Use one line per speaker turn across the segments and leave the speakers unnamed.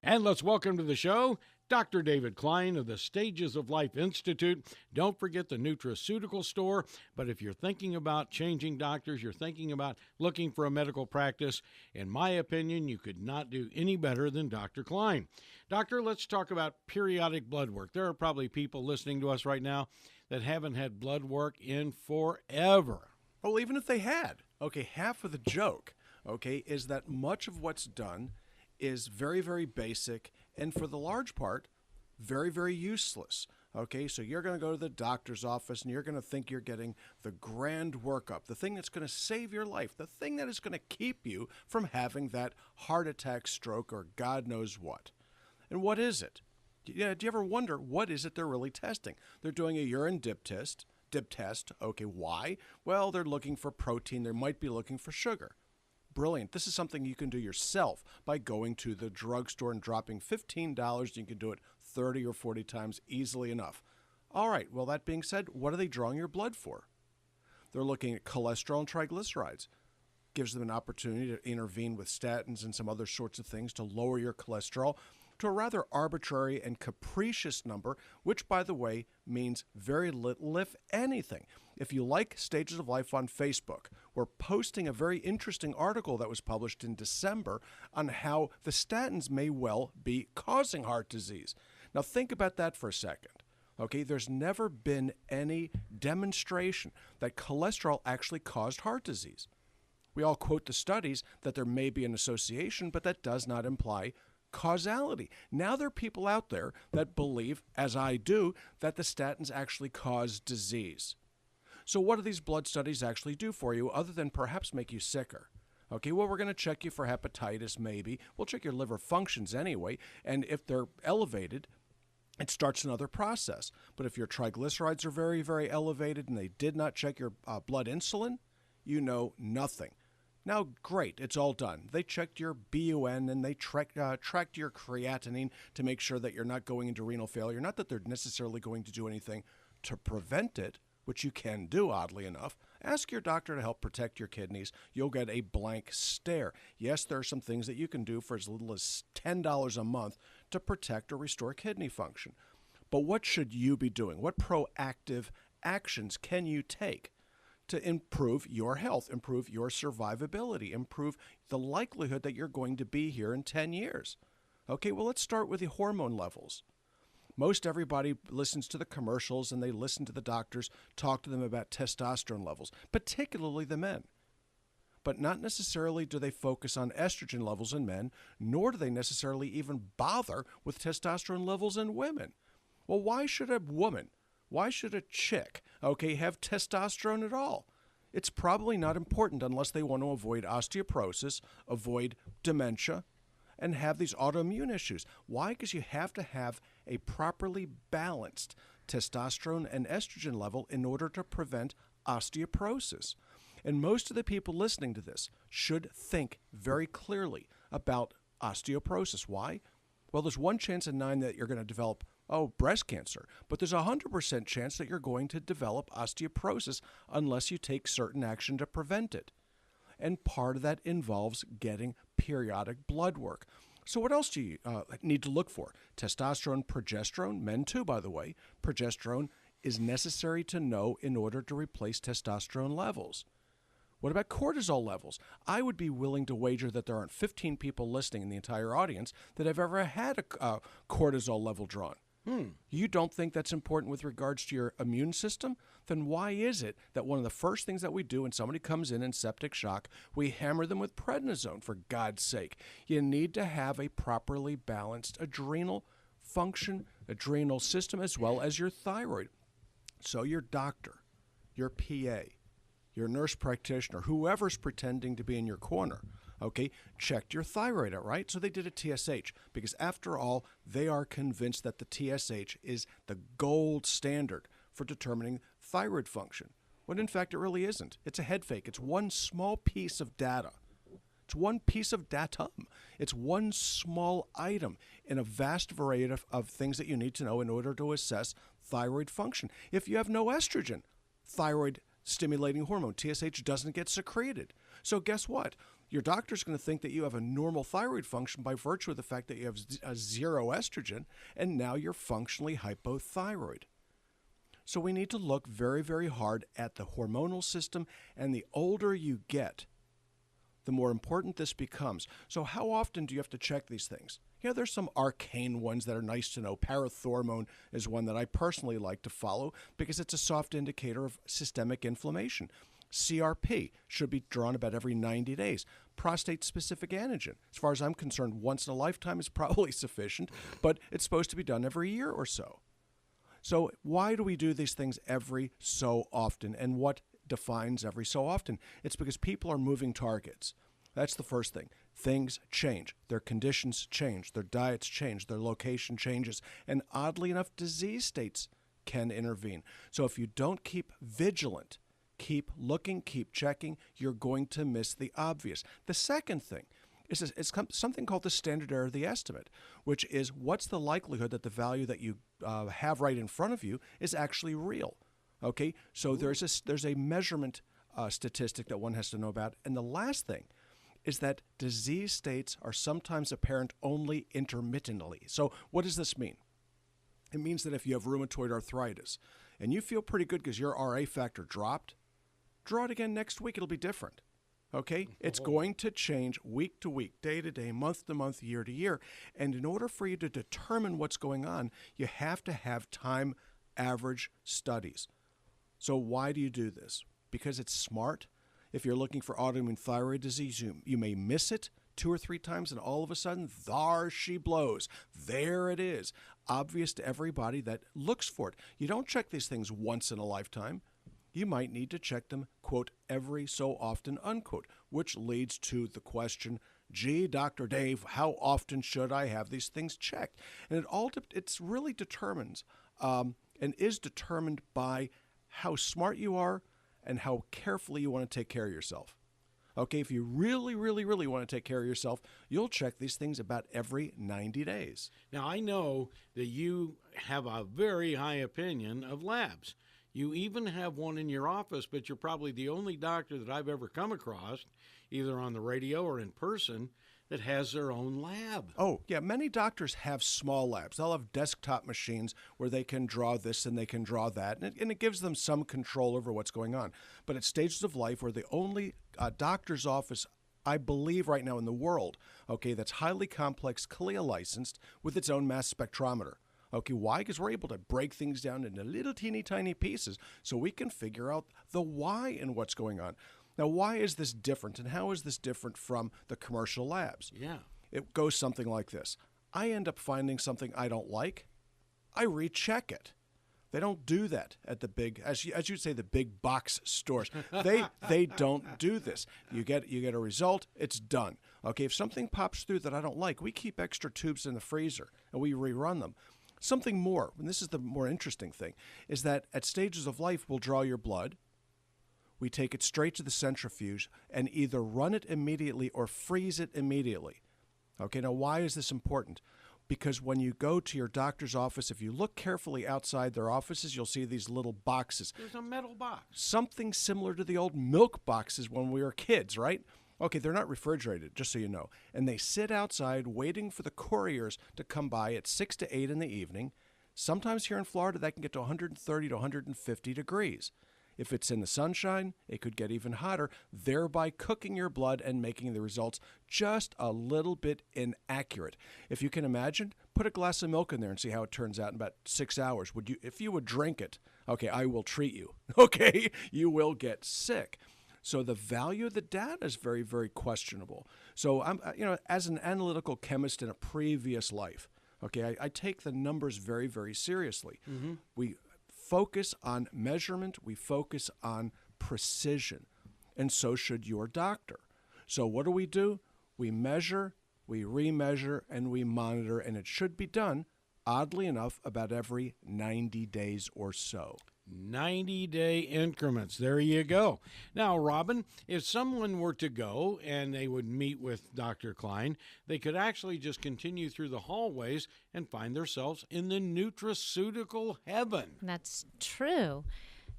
And let's welcome to the show Dr. David Klein of the Stages of Life Institute. Don't forget the nutraceutical store, but if you're thinking about changing doctors, you're thinking about looking for a medical practice, in my opinion, you could not do any better than Dr. Klein. Doctor, let's talk about periodic blood work. There are probably people listening to us right now that haven't had blood work in forever.
Well, even if they had, half of the joke, is that much of what's done is very, very basic and for the large part, very, very useless. So you're going to go to the doctor's office and you're going to think you're getting the grand workup, the thing that's going to save your life, the thing that is going to keep you from having that heart attack, stroke, or God knows what. And what is it? Do you ever wonder what is it they're really testing? They're doing a urine dip test. Why? Well, they're looking for protein. They might be looking for sugar. Brilliant. This is something you can do yourself by going to the drugstore and dropping $15. You can do it 30 or 40 times easily enough. All right. Well, that being said, what are they drawing your blood for? They're looking at cholesterol and triglycerides. Gives them an opportunity to intervene with statins and some other sorts of things to lower your cholesterol to a rather arbitrary and capricious number, which, by the way, means very little, if anything. If you like Stages of Life on Facebook, we're posting a very interesting article that was published in December on how the statins may well be causing heart disease. Now, think about that for a second. There's never been any demonstration that cholesterol actually caused heart disease. We all quote the studies that there may be an association, but that does not imply causality. Now there are people out there that believe, as I do, that the statins actually cause disease. So what do these blood studies actually do for you other than perhaps make you sicker? Well, we're going to check you for hepatitis maybe. We'll check your liver functions anyway, and if they're elevated, it starts another process. But if your triglycerides are very, very elevated and they did not check your blood insulin, you know nothing. Now, great, it's all done. They checked your BUN and they tracked your creatinine to make sure that you're not going into renal failure. Not that they're necessarily going to do anything to prevent it, which you can do, oddly enough. Ask your doctor to help protect your kidneys. You'll get a blank stare. Yes, there are some things that you can do for as little as $10 a month to protect or restore kidney function. But what should you be doing? What proactive actions can you take to improve your health, improve your survivability, improve the likelihood that you're going to be here in 10 years? Well, let's start with the hormone levels. Most everybody listens to the commercials and they listen to the doctors talk to them about testosterone levels, particularly the men. But not necessarily do they focus on estrogen levels in men, nor do they necessarily even bother with testosterone levels in women. Well, why should a chick, have testosterone at all? It's probably not important unless they want to avoid osteoporosis, avoid dementia, and have these autoimmune issues. Why? Because you have to have a properly balanced testosterone and estrogen level in order to prevent osteoporosis. And most of the people listening to this should think very clearly about osteoporosis. Why? Well, there's 1 chance in 9 that you're going to develop breast cancer, but there's a 100% chance that you're going to develop osteoporosis unless you take certain action to prevent it. And part of that involves getting periodic blood work. So what else do you need to look for? Testosterone, progesterone, men too, by the way. Progesterone is necessary to know in order to replace testosterone levels. What about cortisol levels? I would be willing to wager that there aren't 15 people listening in the entire audience that have ever had a cortisol level drawn. You don't think that's important with regards to your immune system? Then why is it that one of the first things that we do when somebody comes in septic shock, we hammer them with prednisone, for God's sake? You need to have a properly balanced adrenal function, adrenal system, as well as your thyroid. So your doctor, your PA, your nurse practitioner, whoever's pretending to be in your corner, checked your thyroid out, right? So they did a TSH because after all, they are convinced that the TSH is the gold standard for determining thyroid function. When in fact, it really isn't. It's a head fake. It's one small piece of data. It's one piece of datum. It's one small item in a vast variety of things that you need to know in order to assess thyroid function. If you have no estrogen, thyroid stimulating hormone, TSH, doesn't get secreted. So guess what? Your doctor's going to think that you have a normal thyroid function by virtue of the fact that you have a zero estrogen, and now you're functionally hypothyroid. So we need to look very, very hard at the hormonal system, and the older you get, the more important this becomes. So how often do you have to check these things? Yeah, there's some arcane ones that are nice to know. Parathormone is one that I personally like to follow because it's a soft indicator of systemic inflammation. CRP should be drawn about every 90 days. Prostate-specific antigen, as far as I'm concerned, once in a lifetime is probably sufficient, but it's supposed to be done every year or so. So why do we do these things every so often, and what defines every so often? It's because people are moving targets. That's the first thing. Things change. Their conditions change. Their diets change. Their location changes. And oddly enough, disease states can intervene. So if you don't keep vigilant, keep looking, keep checking, you're going to miss the obvious. The second thing is it's something called the standard error of the estimate, which is what's the likelihood that the value that you have right in front of you is actually real. Okay, so there's a measurement statistic that one has to know about. And the last thing is that disease states are sometimes apparent only intermittently. So what does this mean? It means that if you have rheumatoid arthritis and you feel pretty good because your RA factor dropped, draw it again next week. It'll be different. Okay? It's going to change week to week, day to day, month to month, year to year. And in order for you to determine what's going on, you have to have time average studies. So why do you do this? Because it's smart. If you're looking for autoimmune thyroid disease, you may miss it 2 or 3 times, and all of a sudden, there she blows. There it is. Obvious to everybody that looks for it. You don't check these things once in a lifetime. You might need to check them, quote, every so often, unquote, which leads to the question, gee, Dr. Dave, how often should I have these things checked? And it's really determines and is determined by how smart you are and how carefully you want to take care of yourself. Okay, if you really, really, really want to take care of yourself, you'll check these things about every 90 days.
Now, I know that you have a very high opinion of labs. You even have one in your office, but you're probably the only doctor that I've ever come across, either on the radio or in person, that has their own lab.
Oh, yeah. Many doctors have small labs. They'll have desktop machines where they can draw this and they can draw that, and it gives them some control over what's going on. But at stages of life, we're the only doctor's office, I believe right now in the world, okay, that's highly complex, CLIA licensed with its own mass spectrometer. Okay, why? Because we're able to break things down into little teeny tiny pieces so we can figure out the why in what's going on. Now, why is this different, and how is this different from the commercial labs?
Yeah.
It goes something like this. I end up finding something I don't like. I recheck it. They don't do that at the big, as you'd say, the big box stores. They don't do this. You get a result, it's done. Okay, if something pops through that I don't like, we keep extra tubes in the freezer, and we rerun them. Something more, and this is the more interesting thing, is that at stages of life, we'll draw your blood. We take it straight to the centrifuge and either run it immediately or freeze it immediately. Okay, now why is this important? Because when you go to your doctor's office, if you look carefully outside their offices, you'll see these little boxes.
There's a metal box.
Something similar to the old milk boxes when we were kids, right? Okay, they're not refrigerated, just so you know. And they sit outside waiting for the couriers to come by at 6 to 8 in the evening. Sometimes here in Florida, that can get to 130 to 150 degrees. If it's in the sunshine, it could get even hotter, thereby cooking your blood and making the results just a little bit inaccurate. If you can imagine, put a glass of milk in there and see how it turns out in about 6 hours. If you would drink it, okay, I will treat you. Okay, you will get sick. So the value of the data is very, very questionable. So I'm, as an analytical chemist in a previous life, okay, I take the numbers very, very seriously. Mm-hmm. We focus on measurement. We focus on precision, and so should your doctor. So what do? We measure, we remeasure, and we monitor, and it should be done, oddly enough, about every 90 days or so.
90-day increments. There you go. Now, Robin, if someone were to go and they would meet with Dr. Klein, they could actually just continue through the hallways and find themselves in the nutraceutical heaven.
That's true.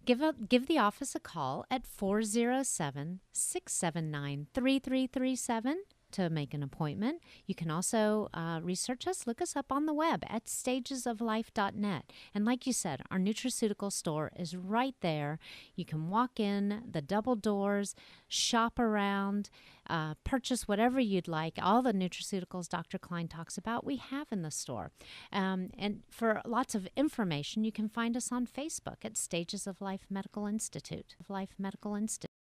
give the office a call at 407-679-3337 to make an appointment. You can also research us, look us up on the web at stagesoflife.net. And like you said, our nutraceutical store is right there. You can walk in the double doors, shop around, purchase whatever you'd like. All the nutraceuticals Dr. Klein talks about, we have in the store. And for lots of information, you can find us on Facebook at Stages of Life Medical Institute.